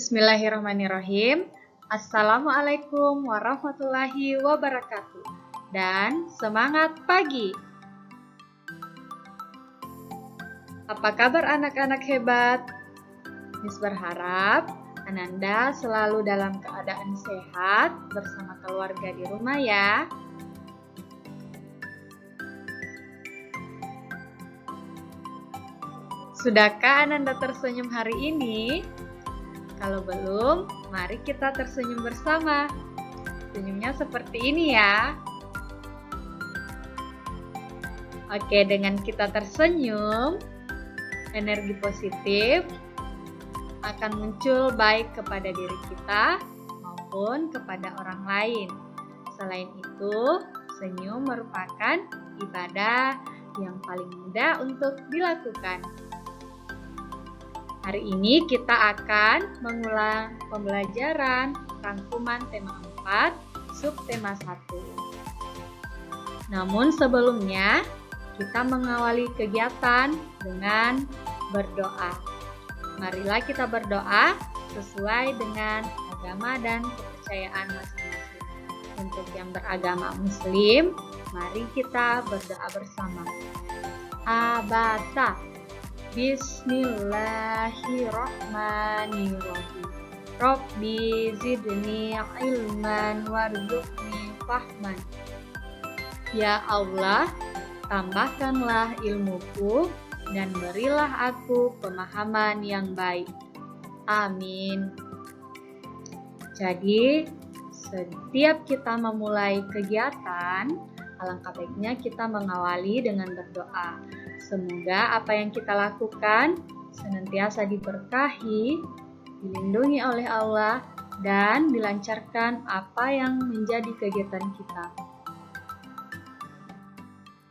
Bismillahirrahmanirrahim. Assalamualaikum warahmatullahi wabarakatuh. Dan semangat pagi. Apa kabar anak-anak hebat? Miss berharap Ananda selalu dalam keadaan sehat bersama keluarga di rumah ya. Sudahkah Ananda tersenyum hari ini? Kalau belum, mari kita tersenyum bersama. Senyumnya seperti ini ya. Oke, dengan kita tersenyum, energi positif akan muncul baik kepada diri kita maupun kepada orang lain. Selain itu, senyum merupakan ibadah yang paling mudah untuk dilakukan. Hari ini kita akan mengulang pembelajaran rangkuman tema 4, subtema 1. Namun sebelumnya, kita mengawali kegiatan dengan berdoa. Marilah kita berdoa sesuai dengan agama dan kepercayaan masing-masing. Untuk yang beragama Muslim, mari kita berdoa bersama. Abasa. Bismillahirrahmanirrahim. Rabbi zidni ilman warzuqni fahman. Ya Allah, tambahkanlah ilmuku dan berilah aku pemahaman yang baik. Amin. Jadi, setiap kita memulai kegiatan, alangkah baiknya kita mengawali dengan berdoa. Semoga apa yang kita lakukan senantiasa diberkahi, dilindungi oleh Allah, dan dilancarkan apa yang menjadi kegiatan kita.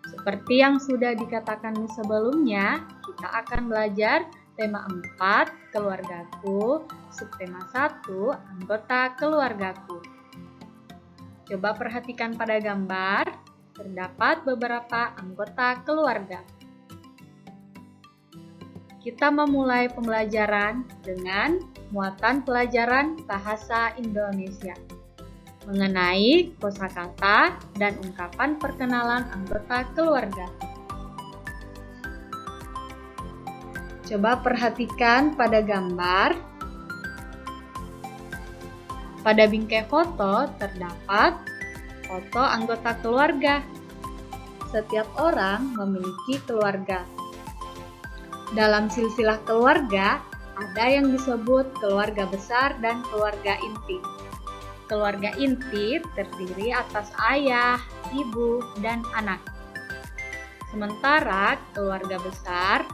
Seperti yang sudah dikatakan sebelumnya, kita akan belajar tema 4, keluargaku, subtema 1, anggota keluargaku. Coba perhatikan pada gambar, terdapat beberapa anggota keluarga. Kita memulai pembelajaran dengan muatan pelajaran bahasa Indonesia mengenai kosakata dan ungkapan perkenalan anggota keluarga. Coba perhatikan pada gambar. Pada bingkai foto terdapat foto anggota keluarga. Setiap orang memiliki keluarga. Dalam silsilah keluarga, ada yang disebut keluarga besar dan keluarga inti. Keluarga inti terdiri atas ayah, ibu, dan anak. Sementara keluarga besar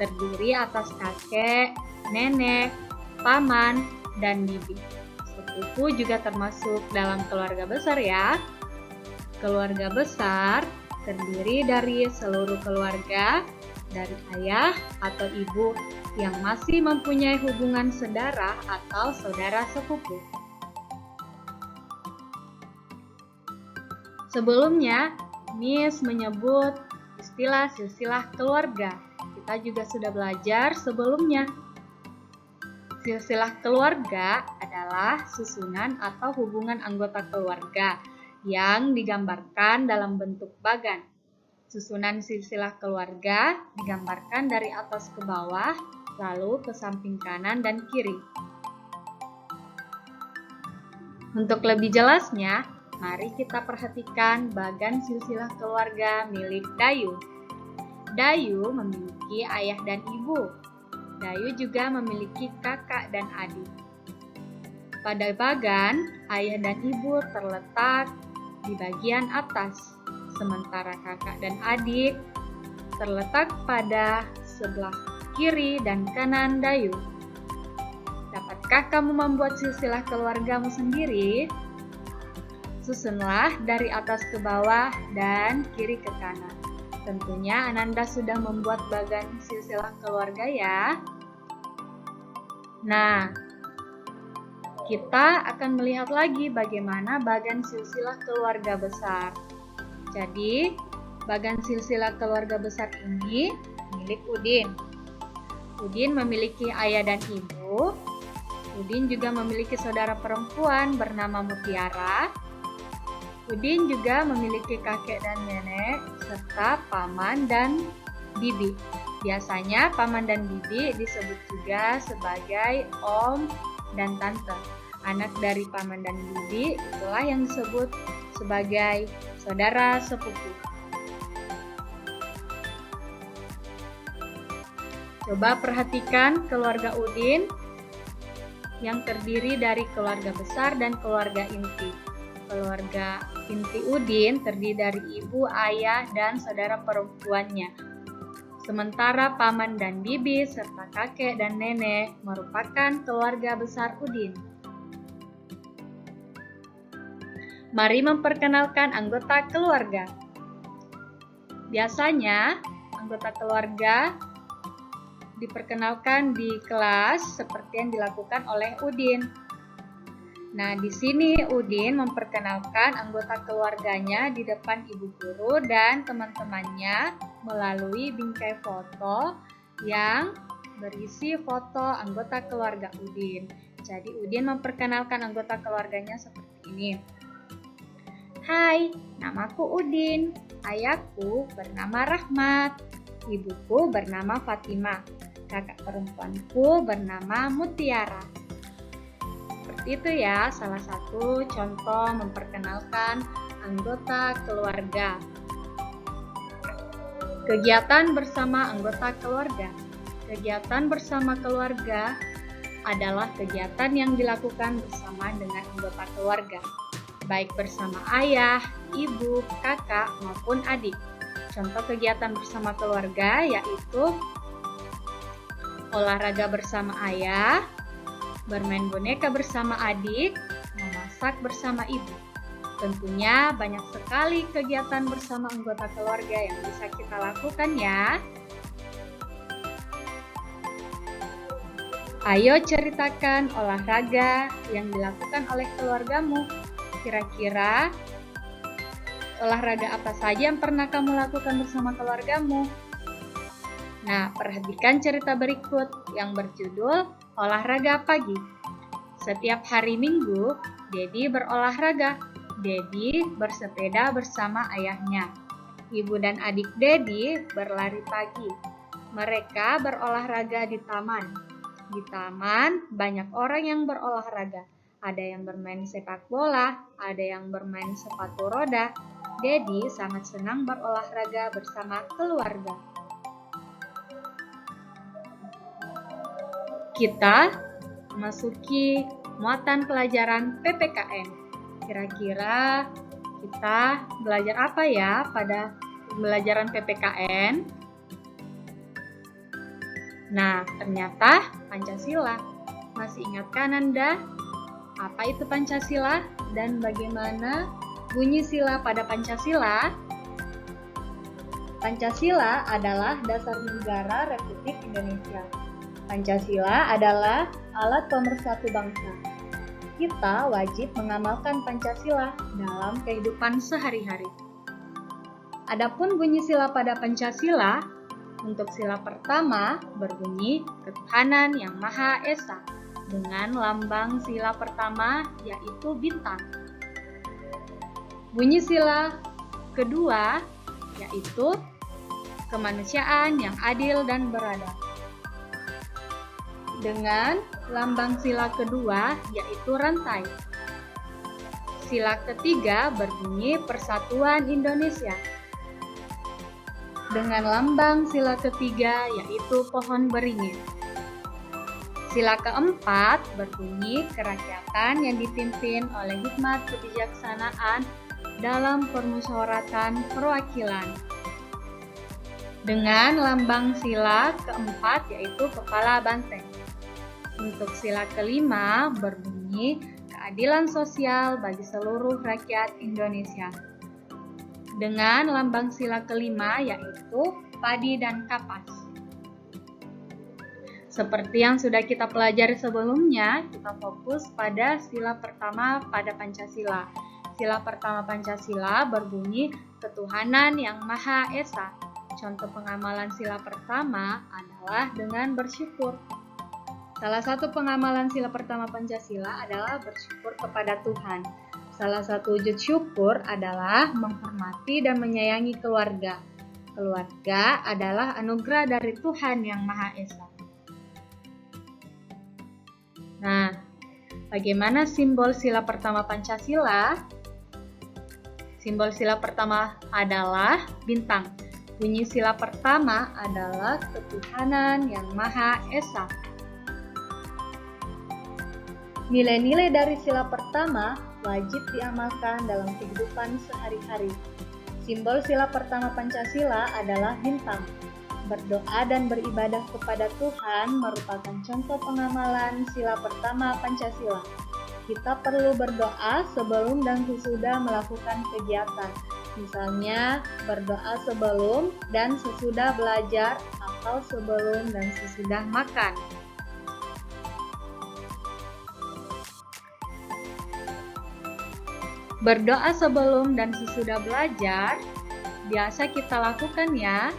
terdiri atas kakek, nenek, paman, dan bibi. Sepupu juga termasuk dalam keluarga besar ya. Keluarga besar terdiri dari seluruh keluarga, dari ayah atau ibu yang masih mempunyai hubungan saudara atau saudara sepupu. Sebelumnya, Miss menyebut istilah silsilah keluarga. Kita juga sudah belajar sebelumnya. Silsilah keluarga adalah susunan atau hubungan anggota keluarga yang digambarkan dalam bentuk bagan. Susunan silsilah keluarga digambarkan dari atas ke bawah, lalu ke samping kanan dan kiri. Untuk lebih jelasnya, mari kita perhatikan bagan silsilah keluarga milik Dayu. Dayu memiliki ayah dan ibu. Dayu juga memiliki kakak dan adik. Pada bagan, ayah dan ibu terletak di bagian atas, sementara kakak dan adik terletak pada sebelah kiri dan kanan Dayu. Dapatkah kamu membuat silsilah keluargamu sendiri? Susunlah dari atas ke bawah dan kiri ke kanan. Tentunya Ananda sudah membuat bagan silsilah keluarga ya. Nah, kita akan melihat lagi bagaimana bagan silsilah keluarga besar. Jadi, bagan silsilah keluarga besar ini milik Udin. Udin memiliki ayah dan ibu, Udin juga memiliki saudara perempuan bernama Mutiara. Udin juga memiliki kakek dan nenek, serta paman dan bibi. Biasanya paman dan bibi disebut juga sebagai om dan tante. Anak dari paman dan bibi itulah yang disebut sebagai saudara sepupu. Coba perhatikan keluarga Udin yang terdiri dari keluarga besar dan keluarga inti. Keluarga inti Udin terdiri dari ibu, ayah, dan saudara perempuannya. Sementara paman dan bibi serta kakek dan nenek merupakan keluarga besar Udin. Mari memperkenalkan anggota keluarga. Biasanya, anggota keluarga diperkenalkan di kelas seperti yang dilakukan oleh Udin. Nah, di sini Udin memperkenalkan anggota keluarganya di depan ibu guru dan teman-temannya melalui bingkai foto yang berisi foto anggota keluarga Udin. Jadi Udin memperkenalkan anggota keluarganya seperti ini. Hai, namaku Udin. Ayahku bernama Rahmat. Ibuku bernama Fatimah. Kakak perempuanku bernama Mutiara. Seperti itu ya, salah satu contoh memperkenalkan anggota keluarga. Kegiatan bersama anggota keluarga. Kegiatan bersama keluarga adalah kegiatan yang dilakukan bersama dengan anggota keluarga, baik bersama ayah, ibu, kakak, maupun adik. Contoh kegiatan bersama keluarga yaitu olahraga bersama ayah, bermain boneka bersama adik, memasak bersama ibu. Tentunya banyak sekali kegiatan bersama anggota keluarga yang bisa kita lakukan ya. Ayo ceritakan olahraga yang dilakukan oleh keluargamu. Kira-kira olahraga apa saja yang pernah kamu lakukan bersama keluargamu? Nah, perhatikan cerita berikut yang berjudul Olahraga Pagi. Setiap hari Minggu, Dedi berolahraga. Dedi bersepeda bersama ayahnya. Ibu dan adik Dedi berlari pagi. Mereka berolahraga di taman. Di taman, banyak orang yang berolahraga. Ada yang bermain sepak bola, ada yang bermain sepatu roda. Dedi sangat senang berolahraga bersama keluarga. Kita memasuki muatan pelajaran PPKN. Kira-kira kita belajar apa ya pada pembelajaran PPKN? Nah, ternyata Pancasila. Masih ingatkah Anda apa itu Pancasila dan bagaimana bunyi sila pada Pancasila? Pancasila adalah dasar negara Republik Indonesia. Pancasila adalah alat pemersatu bangsa. Kita wajib mengamalkan Pancasila dalam kehidupan sehari-hari. Adapun bunyi sila pada Pancasila, untuk sila pertama berbunyi Ketuhanan Yang Maha Esa dengan lambang sila pertama yaitu bintang. Bunyi sila kedua yaitu kemanusiaan yang adil dan beradab. Dengan lambang sila kedua yaitu rantai. Sila ketiga berbunyi Persatuan Indonesia. Dengan lambang sila ketiga yaitu pohon beringin. Sila keempat berbunyi kerakyatan yang dipimpin oleh hikmat kebijaksanaan dalam permusyawaratan perwakilan. Dengan lambang sila keempat yaitu kepala banteng. Untuk sila kelima berbunyi keadilan sosial bagi seluruh rakyat Indonesia. Dengan lambang sila kelima yaitu padi dan kapas. Seperti yang sudah kita pelajari sebelumnya, kita fokus pada sila pertama pada Pancasila. Sila pertama Pancasila berbunyi Ketuhanan Yang Maha Esa. Contoh pengamalan sila pertama adalah dengan bersyukur. Salah satu pengamalan sila pertama Pancasila adalah bersyukur kepada Tuhan. Salah satu wujud syukur adalah menghormati dan menyayangi keluarga. Keluarga adalah anugerah dari Tuhan Yang Maha Esa. Nah, bagaimana simbol sila pertama Pancasila? Simbol sila pertama adalah bintang. Bunyi sila pertama adalah ketuhanan Yang Maha Esa. Nilai-nilai dari sila pertama wajib diamalkan dalam kehidupan sehari-hari. Simbol sila pertama Pancasila adalah bintang. Berdoa dan beribadah kepada Tuhan merupakan contoh pengamalan sila pertama Pancasila. Kita perlu berdoa sebelum dan sesudah melakukan kegiatan. Misalnya, berdoa sebelum dan sesudah belajar atau sebelum dan sesudah makan. Berdoa sebelum dan sesudah belajar biasa kita lakukan ya.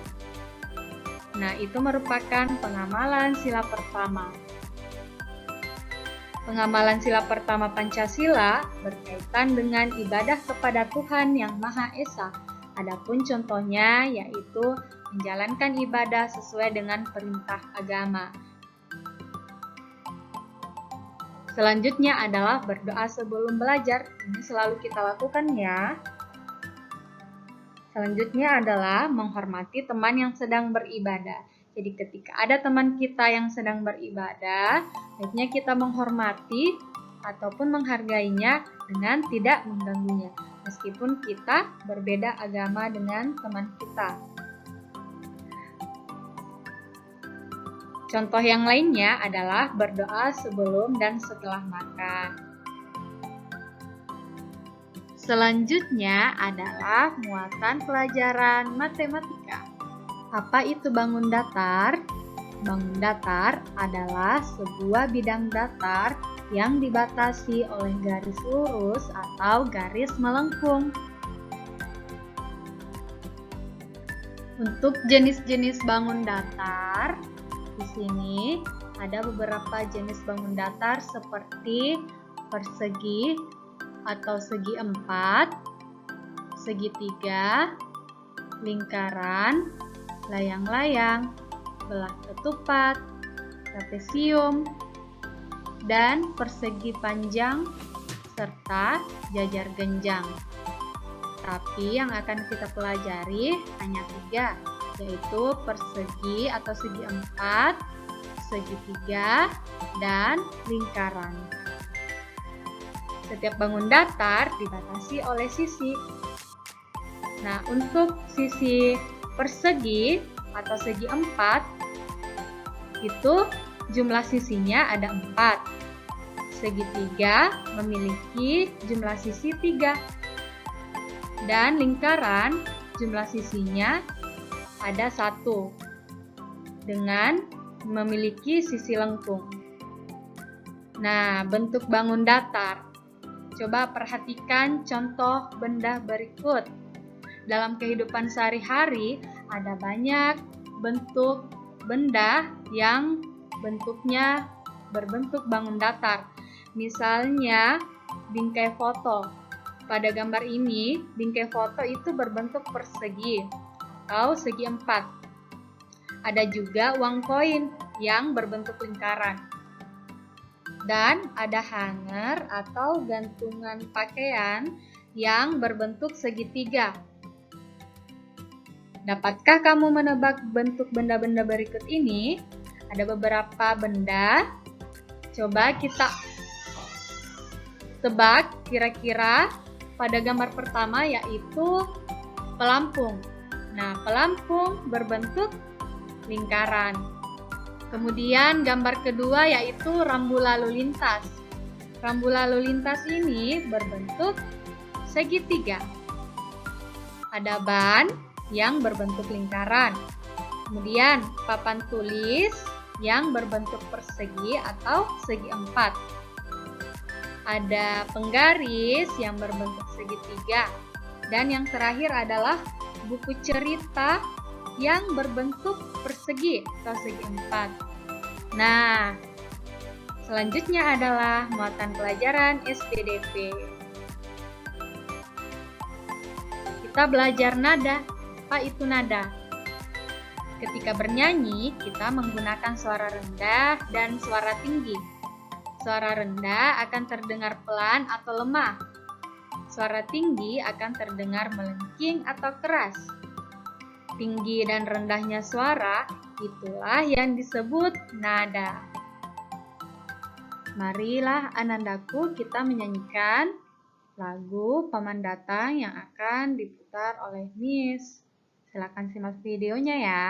Nah, itu merupakan pengamalan sila pertama. Pengamalan sila pertama Pancasila berkaitan dengan ibadah kepada Tuhan Yang Maha Esa. Adapun contohnya yaitu menjalankan ibadah sesuai dengan perintah agama. Selanjutnya adalah berdoa sebelum belajar. Ini selalu kita lakukan ya. Selanjutnya adalah menghormati teman yang sedang beribadah. Jadi ketika ada teman kita yang sedang beribadah, baiknya kita menghormati ataupun menghargainya dengan tidak mengganggunya. Meskipun kita berbeda agama dengan teman kita. Contoh yang lainnya adalah berdoa sebelum dan setelah makan. Selanjutnya adalah muatan pelajaran matematika. Apa itu bangun datar? Bangun datar adalah sebuah bidang datar yang dibatasi oleh garis lurus atau garis melengkung. Untuk jenis-jenis bangun datar, di sini ada beberapa jenis bangun datar seperti persegi atau segi empat, segitiga, lingkaran, layang-layang, belah ketupat, trapesium, dan persegi panjang serta jajar genjang. Tapi yang akan kita pelajari hanya 3, yaitu persegi atau segi empat, segitiga, dan lingkaran. Setiap bangun datar dibatasi oleh sisi. Nah, untuk sisi persegi atau segi empat, itu jumlah sisinya ada 4. Segitiga memiliki jumlah sisi 3. Dan lingkaran jumlah sisinya ada 1 dengan memiliki sisi lengkung. Nah, bentuk bangun datar. Coba perhatikan contoh benda berikut. Dalam kehidupan sehari-hari ada banyak bentuk benda yang bentuknya berbentuk bangun datar. Misalnya bingkai foto. Pada gambar ini, bingkai foto itu berbentuk persegi atau segi empat. Ada juga uang koin yang berbentuk lingkaran. Dan ada hanger atau gantungan pakaian yang berbentuk segitiga. Dapatkah kamu menebak bentuk benda-benda berikut ini? Ada beberapa benda. Coba kita tebak kira-kira pada gambar pertama yaitu pelampung. Nah, pelampung berbentuk lingkaran. Kemudian gambar kedua yaitu rambu lalu lintas. Rambu lalu lintas ini berbentuk segitiga. Ada ban yang berbentuk lingkaran. Kemudian papan tulis yang berbentuk persegi atau segi empat. Ada penggaris yang berbentuk segitiga. Dan yang terakhir adalah buku cerita yang berbentuk persegi atau segi empat. Nah, Selanjutnya adalah muatan pelajaran SPDP. Kita belajar nada. Apa itu nada? Ketika bernyanyi, kita menggunakan suara rendah dan suara tinggi. Suara rendah akan terdengar pelan atau lemah. Suara tinggi akan terdengar melengking atau keras. Tinggi dan rendahnya suara, itulah yang disebut nada. Marilah Anandaku kita menyanyikan lagu Paman Datang yang akan diputar oleh Miss. Silakan simak videonya ya.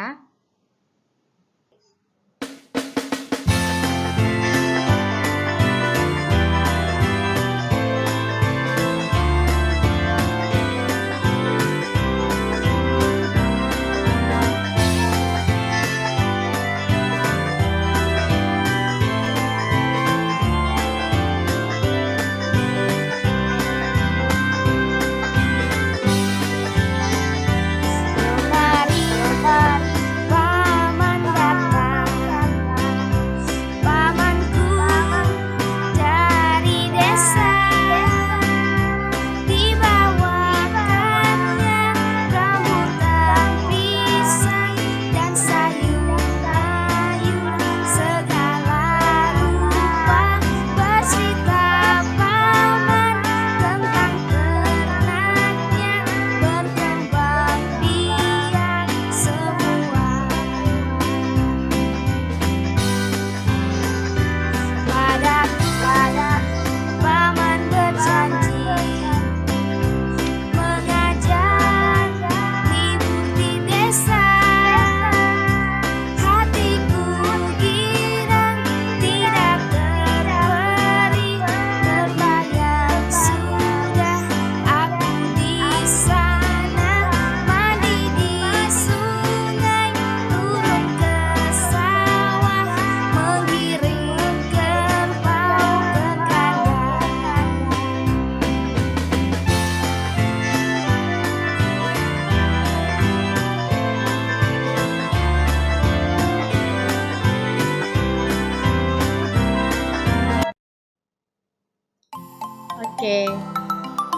Oke,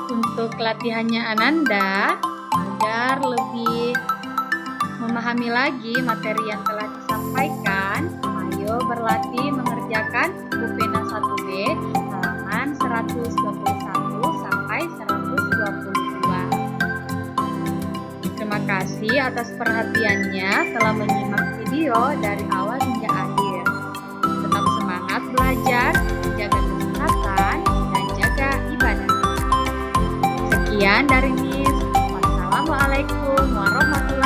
untuk latihannya Ananda, agar lebih memahami lagi materi yang telah disampaikan, ayo berlatih mengerjakan buku pena 1B halaman 121 sampai 122. Terima kasih atas perhatiannya telah menyimak video dari awal hingga akhir. Tetap semangat belajar, jaga kesehatan, dan jaga ibadah. Sekian dari Miss. Wassalamualaikum warahmatullahi wabarakatuh.